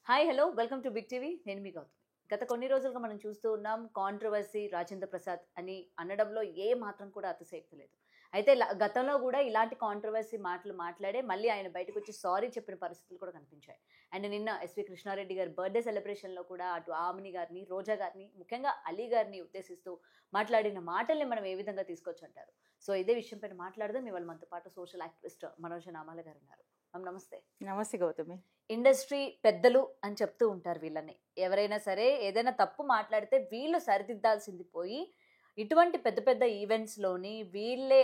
Hi hello welcome to big TV. నేను మీ గౌతమి. గత కొన్ని రోజులుగా మనం చూస్తూ ఉన్నాం కాంట్రవర్సీ రాజేంద్ర ప్రసాద్ అని అనడంలో ఏ మాత్రం కూడా అతిశయోక్తి లేదు. అయితే గతంలో కూడా ఇలాంటి కాంట్రవర్సీ మాటలు మాట్లాడే మళ్ళీ ఆయన బయటకు వచ్చి సారీ చెప్పిన పరిస్థితులు కూడా కనిపించాయి. అండ్ నిన్న ఎస్వి కృష్ణారెడ్డి గారి బర్త్డే సెలబ్రేషన్లో కూడా అటు ఆమిని గారిని, రోజా గారిని, ముఖ్యంగా అలీ గారిని ఉద్దేశిస్తూ మాట్లాడిన మాటల్ని మనం ఏ విధంగా తీసుకోవచ్చు అంటారు? సో ఇదే విషయం పైన మాట్లాడదాం. ఇవాళ మనతో పాటు సోషల్ యాక్టివిస్ట్ మనోజ్ నామాల గారు ఉన్నారు. నమస్తే. నమస్తే గౌతమి. ఇండస్ట్రీ పెద్దలు అని చెప్తూ ఉంటారు వీళ్ళని. ఎవరైనా సరే ఏదైనా తప్పు మాట్లాడితే వీళ్ళు సరిదిద్దాల్సింది పోయి ఇటువంటి పెద్ద పెద్ద ఈవెంట్స్లోని వీళ్ళే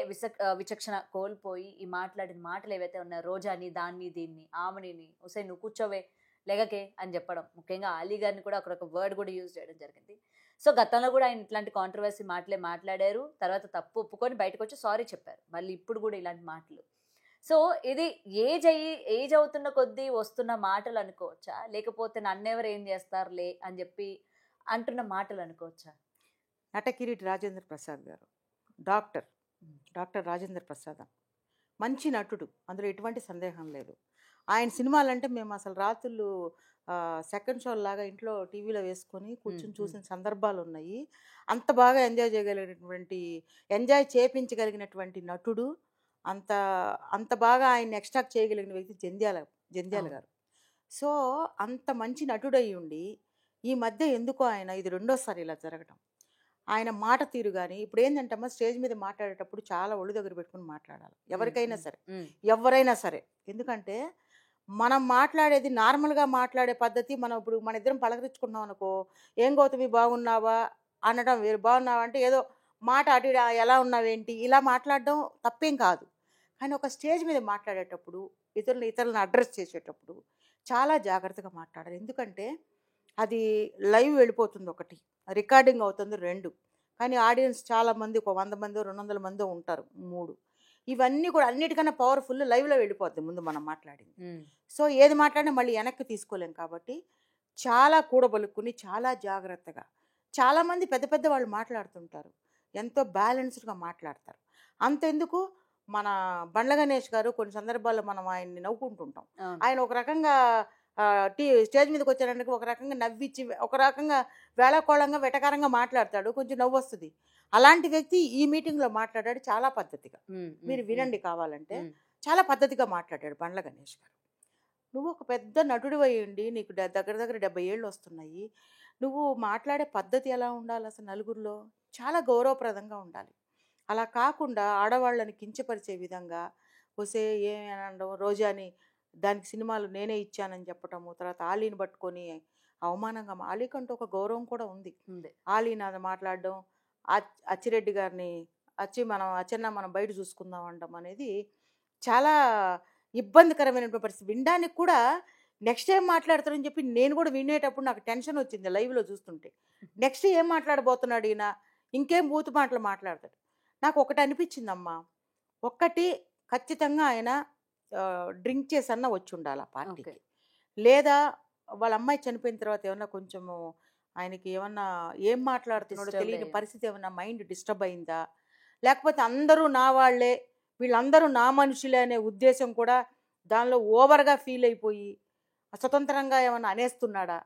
విచక్షణ కోల్పోయి ఈ మాట్లాడిన మాటలు ఏవైతే ఉన్నాయో రోజాని, దాన్ని, దీన్ని, ఆమెని ఒసేయ్ నువ్వు కూర్చోవే లెగకే అని చెప్పడం, ముఖ్యంగా అలీ గారిని కూడా అక్కడ ఒక వర్డ్ కూడా యూజ్ చేయడం జరిగింది. సో గతంలో కూడా ఆయన ఇట్లాంటి కాంట్రవర్సీ మాటలే మాట్లాడారు. తర్వాత తప్పు ఒప్పుకొని బయటకు వచ్చి సారీ చెప్పారు. మళ్ళీ ఇప్పుడు కూడా ఇలాంటి మాటలు. సో ఇది ఏజ్ అవుతున్న కొద్దీ వస్తున్న మాటలు అనుకోవచ్చా, లేకపోతే నన్నెవరు ఏం చేస్తారులే అని చెప్పి అంటున్న మాటలు అనుకోవచ్చా? నటకిరీటి రాజేంద్ర ప్రసాద్ గారు డాక్టర్ రాజేంద్ర ప్రసాద్ మంచి నటుడు, అందులో ఎటువంటి సందేహం లేదు. ఆయన సినిమాలంటే మేము అసలు రాత్రులు సెకండ్ షో లాగా ఇంట్లో టీవీలో వేసుకొని కూర్చుని చూసిన సందర్భాలు ఉన్నాయి. అంత బాగా ఎంజాయ్ చేయించగలిగినటువంటి నటుడు, అంత అంత బాగా ఆయన ఎక్స్ట్రాక్ట్ చేయగలిగిన వ్యక్తి జంధ్యాల గారు. సో అంత మంచి నటుడై ఉండి ఈ మధ్య ఎందుకో ఆయన ఇది రెండోసారి ఇలా జరగటం, ఆయన మాట తీరు కానీ ఇప్పుడు ఏంటంటే స్టేజ్ మీద మాట్లాడేటప్పుడు చాలా ఒళ్ళు దగ్గర పెట్టుకుని మాట్లాడాలి ఎవరైనా సరే. ఎందుకంటే మనం మాట్లాడేది నార్మల్గా మాట్లాడే పద్ధతి. మనం ఇప్పుడు మన ఇద్దరం పలకరించుకున్నాం అనుకో, ఏం గౌతమి బాగున్నావా అనడం వేరు, బాగున్నావా అంటే ఏదో మాట అటు ఎలా ఉన్నావేంటి ఇలా మాట్లాడడం తప్పేం కాదు. కానీ ఒక స్టేజ్ మీద మాట్లాడేటప్పుడు ఇతరులను అడ్రస్ చేసేటప్పుడు చాలా జాగ్రత్తగా మాట్లాడాలి. ఎందుకంటే అది లైవ్ వెళ్ళిపోతుంది, ఒకటి రికార్డింగ్ అవుతుంది, రెండు కానీ ఆడియన్స్ చాలామంది, ఒక 100 మందో 200 మందో ఉంటారు, మూడు. ఇవన్నీ కూడా అన్నిటికన్నా పవర్ఫుల్ లైవ్లో వెళ్ళిపోద్ది ముందు మనం మాట్లాడింది. సో ఏది మాట్లాడినా మళ్ళీ వెనక్కి తీసుకోలేం. కాబట్టి చాలా కూడబలుక్కుని చాలా జాగ్రత్తగా, చాలామంది పెద్ద పెద్ద వాళ్ళు మాట్లాడుతుంటారు, ఎంతో బ్యాలెన్స్డ్గా మాట్లాడతారు. అంతెందుకు మన బండ్ల గణేష్ గారు కొన్ని సందర్భాల్లో మనం ఆయన్ని నవ్వుకుంటుంటాం. ఆయన ఒక రకంగా స్టేజ్ మీదకి వచ్చారంటే ఒక రకంగా నవ్విచ్చి, ఒక రకంగా వేళాకోళంగా వెటకారంగా మాట్లాడతాడు, కొంచెం నవ్వు వస్తుంది. అలాంటి వ్యక్తి ఈ మీటింగ్లో మాట్లాడాడు చాలా పద్ధతిగా. మీరు వినండి కావాలంటే. చాలా పద్ధతిగా మాట్లాడాడు బండ్ల గణేష్ గారు. నువ్వు ఒక పెద్ద నటుడు అయ్యండి, నీకు దగ్గర 70 ఏళ్ళు వస్తున్నాయి, నువ్వు మాట్లాడే పద్ధతి ఎలా ఉండాలి అసలు? నలుగురిలో చాలా గౌరవప్రదంగా ఉండాలి. అలా కాకుండా ఆడవాళ్ళని కించపరిచే విధంగా వస్తే ఏమనడం, రోజాని దానికి సినిమాలు నేనే ఇచ్చానని చెప్పటము, తర్వాత ఆలీని పట్టుకొని అవమానంగా, ఆలీకంటూ ఒక గౌరవం కూడా ఉంది. ఆలీని అది మాట్లాడడం, అచ్చిరెడ్డి గారిని అచ్చన్న మనం బయట చూసుకుందాం అనడం అనేది చాలా ఇబ్బందికరమైనటువంటి పరిస్థితి. వినడానికి కూడా నెక్స్ట్ ఏం మాట్లాడతారని చెప్పి నేను కూడా వినేటప్పుడు నాకు టెన్షన్ వచ్చింది లైవ్లో చూస్తుంటే. నెక్స్ట్ ఏం మాట్లాడబోతున్నాడు ఈయన, ఇంకేం బూతు మాటలు మాట్లాడతాడు. నాకు ఒకటి అనిపించిందమ్మా, ఒక్కటి ఖచ్చితంగా ఆయన డ్రింక్ చేసన్నా వచ్చి ఉండాలి ఆ పార్టీకి, లేదా వాళ్ళ అమ్మాయి చనిపోయిన తర్వాత ఏమన్నా కొంచెము ఆయనకి ఏమన్నా ఏం మాట్లాడుతున్నాడో తెలియని పరిస్థితి, ఏమన్నా మైండ్ డిస్టర్బ్ అయిందా, లేకపోతే అందరూ నా వాళ్ళే, వీళ్ళందరూ నా మనుషులే అనే ఉద్దేశం కూడా దానిలో ఓవర్గా ఫీల్ అయిపోయి స్వతంత్రంగా ఏమన్నా అనేస్తున్నాడా?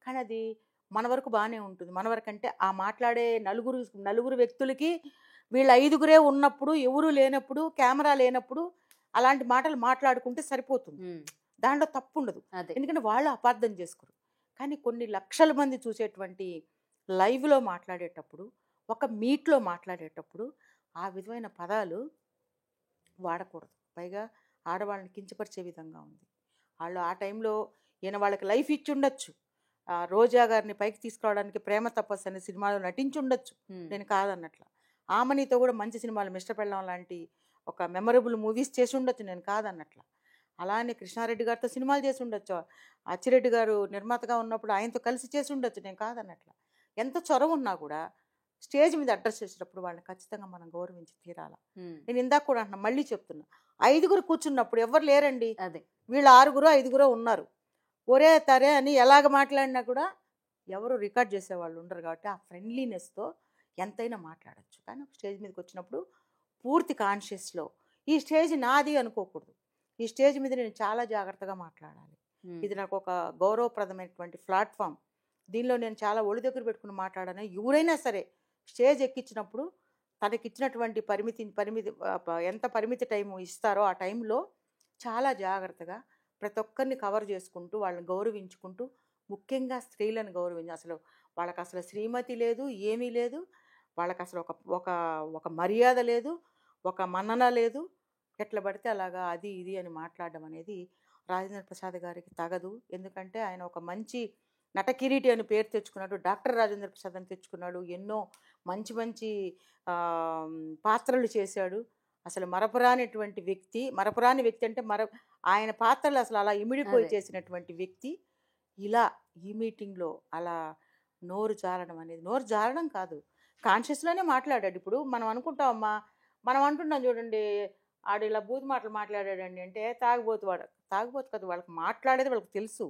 కానీ అది మన వరకు బాగానే ఉంటుంది. మన వరకు అంటే ఆ మాట్లాడే నలుగురు వ్యక్తులకి వీళ్ళ 5గురే ఉన్నప్పుడు, ఎవరు లేనప్పుడు, కెమెరా లేనప్పుడు అలాంటి మాటలు మాట్లాడుకుంటే సరిపోతుంది, దాంట్లో తప్పు ఉండదు. ఎందుకంటే వాళ్ళు అపార్థం చేసుకోరు. కానీ కొన్ని లక్షల మంది చూసేటువంటి లైవ్లో మాట్లాడేటప్పుడు, ఒక మీట్లో మాట్లాడేటప్పుడు ఆ విధమైన పదాలు వాడకూడదు. పైగా ఆడవాళ్ళని కించపరిచే విధంగా ఉంది. వాళ్ళు ఆ టైంలో ఈయన వాళ్ళకి లైఫ్ ఇచ్చి ఉండొచ్చు, రోజా గారిని పైకి తీసుకురావడానికి ప్రేమ తపస్సు అనే సినిమాలో నటించి ఉండొచ్చు, నేను కాదన్నట్ల. ఆమనితో కూడా మంచి సినిమాలు, మిస్టర్ పెళ్ళం లాంటి ఒక మెమరబుల్ మూవీస్ చేసి ఉండొచ్చు, నేను కాదన్నట్ల. అలానే కృష్ణారెడ్డి గారితో సినిమాలు చేసి ఉండొచ్చు, అచ్చిరెడ్డి గారు నిర్మాతగా ఉన్నప్పుడు ఆయనతో కలిసి చేసి ఉండొచ్చు, నేను కాదన్నట్ల. ఎంత చొరవ ఉన్నా కూడా స్టేజ్ మీద అడ్రస్ చేసేటప్పుడు వాళ్ళని ఖచ్చితంగా మనం గౌరవించి తీరాలా. నేను ఇందాక కూడా అంటున్నా, మళ్ళీ చెప్తున్నా, 5గురు కూర్చున్నప్పుడు ఎవరు లేరండి, వీళ్ళు 6గురో 5గురో ఉన్నారు, ఒరే తరే అని ఎలాగ మాట్లాడినా కూడా ఎవరు రికార్డ్ చేసేవాళ్ళు ఉండరు. కాబట్టి ఆ ఫ్రెండ్లీనెస్తో ఎంతైనా మాట్లాడచ్చు. కానీ ఒక స్టేజ్ మీదకి వచ్చినప్పుడు పూర్తి కాన్షియస్లో ఈ స్టేజ్ నాది అనుకోకూడదు. ఈ స్టేజ్ మీద నేను చాలా జాగ్రత్తగా మాట్లాడాలి. ఇది నాకు ఒక గౌరవప్రదమైనటువంటి ప్లాట్ఫామ్. దీనిలో నేను చాలా ఒళ్ళు దగ్గర పెట్టుకుని మాట్లాడాను. ఎవరైనా సరే స్టేజ్ ఎక్కించినప్పుడు తనకిచ్చినటువంటి ఎంత పరిమితి టైం ఇస్తారో ఆ టైంలో చాలా జాగ్రత్తగా ప్రతి ఒక్కరిని కవర్ చేసుకుంటూ వాళ్ళని గౌరవించుకుంటూ, ముఖ్యంగా స్త్రీలను అసలు వాళ్ళకి అసలు శ్రీమతి లేదు, ఏమీ లేదు. వాళ్ళకి అసలు ఒక మర్యాద లేదు, ఒక మన్నన లేదు. ఎట్లా పడితే అలాగా అది ఇది అని మాట్లాడడం అనేది రాజేంద్ర ప్రసాద్ గారికి తగదు. ఎందుకంటే ఆయన ఒక మంచి నటకిరీటి అని పేరు తెచ్చుకున్నాడు. డాక్టర్ రాజేంద్ర ప్రసాద్ అని తెచ్చుకున్నాడు. ఎన్నో మంచి మంచి పాత్రలు చేశాడు. అసలు మరపురాని వ్యక్తి అంటే ఆయన పాత్రలు అసలు అలా ఇమిడిపోయి చేసినటువంటి వ్యక్తి ఇలా ఈ మీటింగ్లో అలా నోరు జారడం కాదు, కాన్షియస్లోనే మాట్లాడాడు. ఇప్పుడు మనం అనుకుంటామమ్మా, మనం అంటున్నాం చూడండి, ఆడు ఇలా బూత్ మాటలు మాట్లాడాడండి అంటే తాగుబోతు కదా, వాళ్ళకి మాట్లాడేది వాళ్ళకి తెలుసు.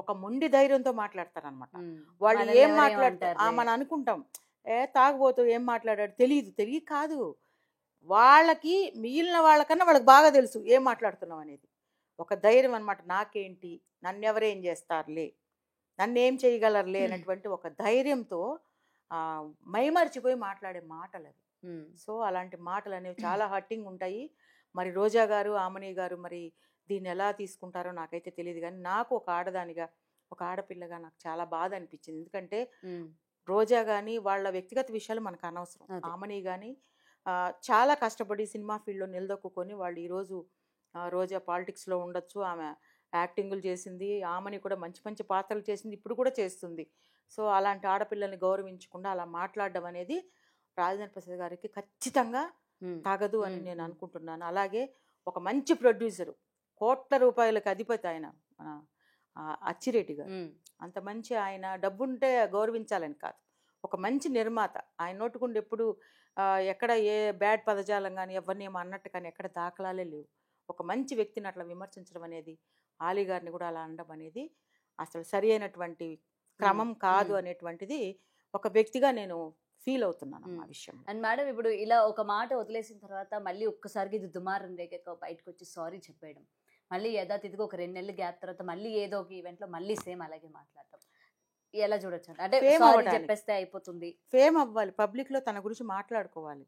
ఒక మొండి ధైర్యంతో మాట్లాడతారనమాట. వాళ్ళు ఏం మాట్లాడతారు మనం అనుకుంటాం, తాగుబోతు ఏం మాట్లాడాడు తెలియ కాదు, వాళ్ళకి మిగిలిన వాళ్ళకన్నా వాళ్ళకి బాగా తెలుసు ఏం మాట్లాడుతున్నాం అనేది. ఒక ధైర్యం అనమాట. నాకేంటి, నన్నెవరేం చేస్తారులే, నన్నేం చేయగలరులే అనేటువంటి ఒక ధైర్యంతో మైమర్చిపోయి మాట్లాడే మాటలు అవి. సో అలాంటి మాటలు అనేవి చాలా హర్టింగ్ ఉంటాయి. మరి రోజా గారు, ఆమని గారు మరి దీన్ని ఎలా తీసుకుంటారో నాకైతే తెలియదు. కానీ నాకు ఒక ఆడదానిగా, ఒక ఆడపిల్లగా నాకు చాలా బాధ అనిపించింది. ఎందుకంటే రోజా కానీ వాళ్ళ వ్యక్తిగత విషయాలు మనకు అనవసరం. ఆమని కానీ చాలా కష్టపడి సినిమా ఫీల్డ్లో నిలదొక్కుని వాళ్ళు ఈరోజు రోజా పాలిటిక్స్లో ఉండొచ్చు. ఆమె యాక్టింగులు చేసింది, ఆమెని కూడా మంచి మంచి పాత్రలు చేసింది, ఇప్పుడు కూడా చేస్తుంది. సో అలాంటి ఆడపిల్లల్ని గౌరవించకుండా అలా మాట్లాడడం అనేది రాజేంద్ర ప్రసాద్ గారికి ఖచ్చితంగా తగదు అని నేను అనుకుంటున్నాను. అలాగే ఒక మంచి ప్రొడ్యూసరు, కోట్ల రూపాయలకు అధిపతి ఆయన అచ్చిరెడ్డి గారు. అంత మంచి ఆయన, డబ్బుంటే గౌరవించాలని కాదు, ఒక మంచి నిర్మాత. ఆయన నోటుకుంటే ఎప్పుడు ఎక్కడ ఏ బ్యాడ్ పదజాలం కానీ ఎవరిని ఏమో అన్నట్టు కానీ ఎక్కడ దాఖలాలే లేవు. ఒక మంచి వ్యక్తిని అట్లా విమర్శించడం అనేది, ఆలీ గారిని కూడా అలా అనడం అనేది అసలు సరి అయినటువంటి క్రమం కాదు అనేటువంటిది ఒక వ్యక్తిగా నేను ఫీల్ అవుతున్నాను ఆ విషయం. అండ్ మేడం, ఇప్పుడు ఇలా ఒక మాట వదిలేసిన తర్వాత మళ్ళీ ఒక్కసారికి ఇది దుమారం రేఖ బయటకు వచ్చి సారీ చెప్పేయడం, మళ్ళీ యథాతిథిగా ఒక 2 నెలల గ్యాప్ తర్వాత మళ్ళీ ఏదో ఒక ఈవెంట్లో మళ్ళీ సేమ్ అలాగే మాట్లాడటం, ఎలా చూడొచ్చు? అంటే చెప్పేస్తే అయిపోతుంది, ఫేమ్ అవ్వాలి, పబ్లిక్ లో తన గురించి మాట్లాడుకోవాలి.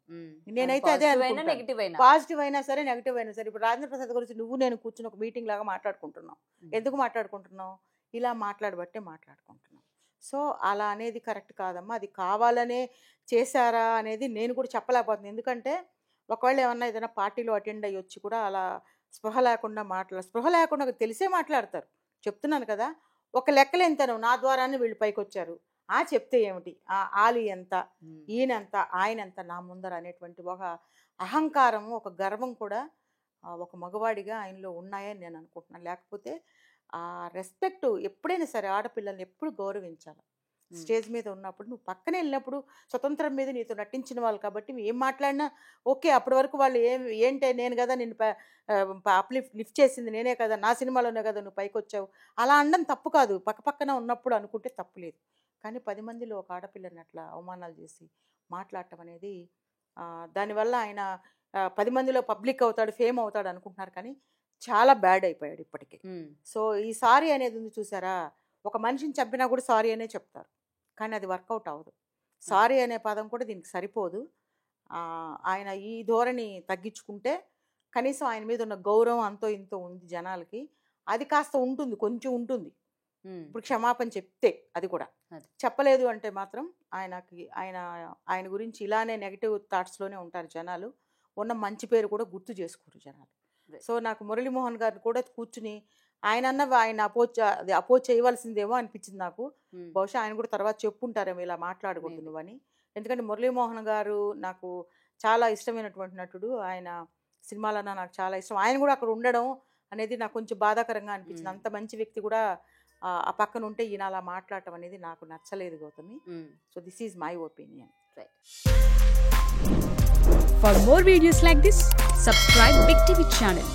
నేనైతే అదే పాజిటివ్ అయినా సరే నెగిటివ్ అయినా సరే. ఇప్పుడు రాజేంద్ర ప్రసాద్ గురించి నేను కూర్చుని ఒక మీటింగ్ లాగా మాట్లాడుకుంటున్నాం. ఎందుకు మాట్లాడుకుంటున్నాం? ఇలా మాట్లాడబట్టే మాట్లాడుకుంటున్నాం. సో అలా అనేది కరెక్ట్ కాదమ్మా. అది కావాలనే చేశారా అనేది నేను కూడా చెప్పలేకపోతున్నాను. ఎందుకంటే ఒకవేళ ఏదైనా పార్టీలో అటెండ్ అయ్యి వచ్చి కూడా అలా స్పృహ లేకుండా తెలిసే మాట్లాడతారు. చెప్తున్నాను కదా, ఒక లెక్కలు ఎంతను నా ద్వారానే వీళ్ళు పైకి వచ్చారు, చెప్తే ఏమిటి, ఆలీ ఎంత, ఈయనంత, ఆయనంత నా ముందర అనేటువంటి ఒక అహంకారము, ఒక గర్వం కూడా ఒక మగవాడిగా ఆయనలో ఉన్నాయని నేను అనుకుంటున్నాను. లేకపోతే ఆ రెస్పెక్ట్ ఎప్పుడైనా సరే ఆడపిల్లల్ని ఎప్పుడు గౌరవించాలి. స్టేజ్ మీద ఉన్నప్పుడు నువ్వు పక్కనే వెళ్ళినప్పుడు స్వతంత్రం మీద నీతో నటించిన వాళ్ళు కాబట్టి ఏం మాట్లాడినా ఓకే. అప్పటి వరకు వాళ్ళు ఏంటే నేను కదా నిన్ను లిఫ్ట్ చేసింది నేనే కదా, నా సినిమాలోనే కదా నువ్వు పైకి వచ్చావు, అలా అనడం తప్పు కాదు. పక్కన ఉన్నప్పుడు అనుకుంటే తప్పు లేదు. కానీ 10 మందిలో ఒక ఆడపిల్లని అట్లా అవమానాలు చేసి మాట్లాడటం అనేది దానివల్ల ఆయన 10 మందిలో పబ్లిక్ అవుతాడు, ఫేమ్ అవుతాడు అనుకుంటున్నారు. కానీ చాలా బ్యాడ్ అయిపోయాడు ఇప్పటికే. సో ఈ సారీ అనేది ఉంది చూసారా, ఒక మనిషిని చంపినా కూడా సారీ అనే చెప్తారు, కానీ అది వర్కౌట్ అవ్వదు. సారీ అనే పదం కూడా దీనికి సరిపోదు. ఆయన ఈ ధోరణి తగ్గించుకుంటే కనీసం ఆయన మీద ఉన్న గౌరవం అంతో ఇంతో ఉంది జనాలకి, అది కాస్త ఉంటుంది, కొంచెం ఉంటుంది. ఇప్పుడు క్షమాపణ చెప్తే, అది కూడా చెప్పలేదు అంటే మాత్రం ఆయన గురించి ఇలానే నెగిటివ్ థాట్స్లోనే ఉంటారు జనాలు. ఉన్న మంచి పేరు కూడా గుర్తు చేసుకోరు జనాలు. సో నాకు మురళీమోహన్ గారిని కూడా కూర్చుని ఆయన అపోజ్ చేయవలసిందేమో అనిపించింది నాకు. బహుశా ఆయన కూడా తర్వాత చెప్పుంటారేమో ఇలా మాట్లాడకూడదు నువ్వని. ఎందుకంటే మురళీమోహన్ గారు నాకు చాలా ఇష్టమైనటువంటి నటుడు. ఆయన సినిమాలన్నా నాకు చాలా ఇష్టం. ఆయన కూడా అక్కడ ఉండడం అనేది నాకు కొంచెం బాధాకరంగా అనిపించింది. అంత మంచి వ్యక్తి కూడా ఆ పక్కన ఉంటే ఈయన అలా మాట్లాడటం అనేది నాకు నచ్చలేదు Gautami. So this is my opinion. For more videos like this, subscribe Big TV channel.